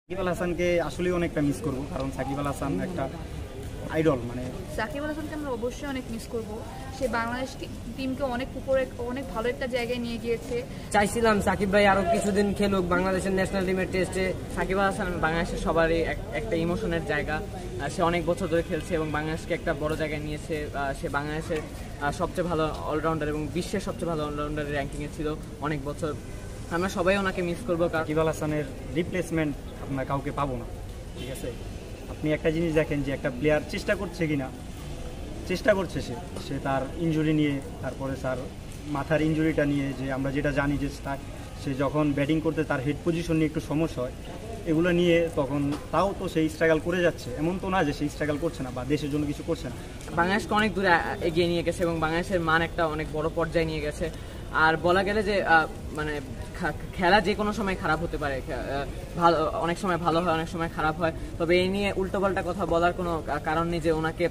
সাকিব আল হাসানকে আসলেই অনেকটা মিস করব, কারণ সাকিব আল হাসান একটা আইডল। সাকিব আল হাসানকে আমরা অবশ্যই অনেক মিস করব। সে বাংলাদেশ টিমকে অনেক উপরে অনেক ভালো একটা জায়গায় নিয়ে গিয়েছে। চাইছিলাম সাকিব ভাই আরো কিছুদিন খেলুক বাংলাদেশের ন্যাশনাল টিমের টেস্টে। সাকিব আল হাসান বাংলাদেশের সবারই একটা ইমোশনের জায়গা। সে অনেক বছর ধরে খেলছে এবং বাংলাদেশকে একটা বড় জায়গায় নিয়েছে। সে বাংলাদেশের সবচেয়ে ভালো অলরাউন্ডার এবং বিশ্বের সবচেয়ে ভালো অলরাউন্ডারের র্যাঙ্কিংয়ে ছিল অনেক বছর। আমরা সবাই ওনাকে মিস করবো। সাকিব আল হাসানের রিপ্লেসমেন্ট আমরা কাউকে পাবো না, ঠিক আছে? আপনি একটা জিনিস দেখেন যে একটা প্লেয়ার চেষ্টা করছে কিনা, চেষ্টা করছে সে তার ইনজুরি নিয়ে, তারপরে তার মাথার ইনজুরিটা নিয়ে, যে আমরা যেটা জানি যে সে যখন ব্যাটিং করতে তার হেড পজিশন নিয়ে একটু সমস্যা হয়, এগুলো নিয়ে তখন তাও তো সেই স্ট্রাগল করে যাচ্ছে। এমন তো না যে সেই স্ট্রাগল করছে না বা দেশের জন্য কিছু করছে না। বাংলাদেশকে অনেক দূরে এগিয়ে নিয়ে গেছে এবং বাংলাদেশের মান একটা অনেক বড় পর্যায়ে নিয়ে গেছে। আর বলা গেলে যে মানে খেলা যে কোনো সময় খারাপ হতে পারে, ভালো অনেক সময় ভালো হয়, অনেক সময় খারাপ হয়। তবে এই নিয়ে উল্টোপাল্টা কথা বলার কোনো কারণ নেই যে ওনাকে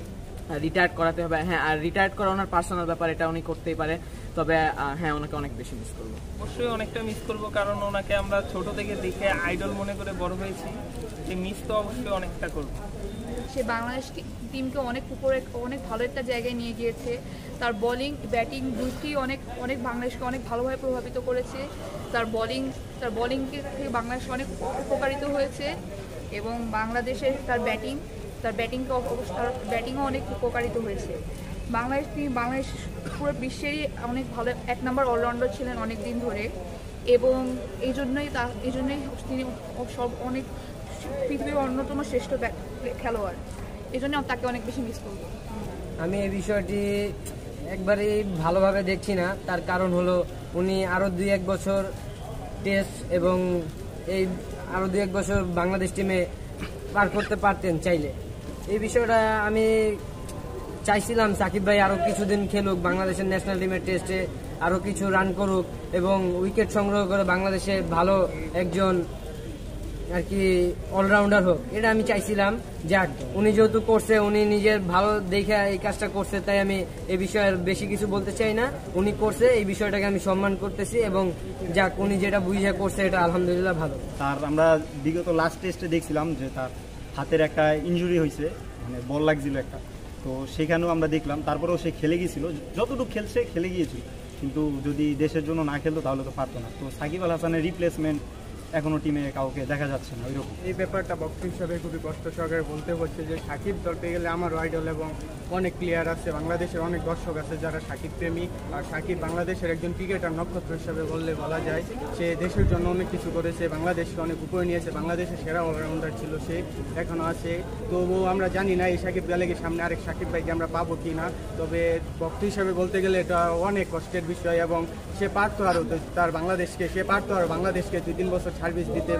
রিটায়ার্ড করাতে হবে। হ্যাঁ, আর রিটায়ার্ড করা ওনার পার্সোনাল ব্যাপার, এটা উনি করতেই পারে। তবে হ্যাঁ, ওনাকে অনেক বেশি মিস করবো। অবশ্যই অনেকটা মিস করবো, কারণ ওনাকে আমরা ছোট থেকে দেখে আইডল মনে করে বড় হয়েছি। যে মিস তো অবশ্যই অনেকটা করবো। সে বাংলাদেশ টিমকে অনেক উপরে অনেক ভালো একটা জায়গায় নিয়ে গিয়েছে। তার বোলিং ব্যাটিং দুইটি অনেক বাংলাদেশকে অনেক ভালোভাবে প্রভাবিত করেছে। তার বোলিং থেকে বাংলাদেশ অনেক উপকারিত হয়েছে এবং বাংলাদেশের তার ব্যাটিংও অনেক উপকারিত হয়েছে। বাংলাদেশ পুরো বিশ্বেরই অনেক ভালো এক নম্বর অলরাউন্ডার ছিলেন অনেক দিন ধরে, এবং এই জন্যই তিনি অনেক পৃথিবীর অন্যতম শ্রেষ্ঠ খেলোয়াড়। এই জন্য তাকে অনেক বেশি মিস করব। আমি এই বিষয়টি একবারেই ভালোভাবে দেখছি না। তার কারণ হলো উনি আরো 2-1 বছর টেস্ট এবং এই আরো 2-1 বছর বাংলাদেশ টিমে পার করতে পারতেন চাইলে। এই বিষয়টা আমি চাইছিলাম সাকিব ভাই আরো কিছুদিন খেলুক বাংলাদেশের ন্যাশনাল টিমের টেস্টে, আরো কিছু রান করুক এবং উইকেট সংগ্রহ করে বাংলাদেশে ভালো একজন আর কি অলরাউন্ডার হোক, এটা আমি চাইছিলাম। যাক, উনি যেহেতু করছে, উনি নিজের ভালো দেখে এই কাজটা করছে, তাই আমি এই বিষয়ে বেশি কিছু বলতে চাই না। উনি করছে, এই বিষয়টাকে আমি সম্মান করতেছি এবং যাক, উনি যেটা বুঝে করছে এটা আলহামদুলিল্লাহ ভালো। তার আমরা বিগত লাস্ট টেস্টে দেখছিলাম যে তার হাতের একটা ইনজুরি হয়েছে, বল লাগছিল একটা, তো সেখানেও আমরা দেখলাম। তারপরেও সে খেলে গিয়েছিল, যতটুকু খেলে গিয়েছিল, কিন্তু যদি দেশের জন্য না খেলতো তাহলে তো পারতো না। তো সাকিব আল হাসানের রিপ্লেসমেন্ট এখনো টিমে কাউকে দেখা যাচ্ছে না ওইরকম। এই ব্যাপারটা বক্তব্য হিসাবে খুবই কষ্ট সহকারে বলতে হচ্ছে যে সাকিব ধরতে গেলে আমারও আইডল এবং অনেক প্লেয়ার আছে, বাংলাদেশের অনেক দর্শক আছে যারা সাকিব প্রেমী। আর সাকিব বাংলাদেশের একজন ক্রিকেটার নক্ষত্র হিসাবে বলা যায়। সে দেশের জন্য অনেক কিছু করেছে, বাংলাদেশকে অনেক উপরে নিয়েছে, বাংলাদেশের সেরা অলরাউন্ডার ছিল সে, এখনও আছে। তবুও আমরা জানি না এই সাকিব গেলে সামনে আরেক সাকিব ভাইকে আমরা পাবো কি না। তবে বক্তব্য হিসাবে বলতে গেলে এটা অনেক কষ্টের বিষয় এবং সে পারতো আরও বাংলাদেশকে 2-3 বছর সার্ভিস দিতে।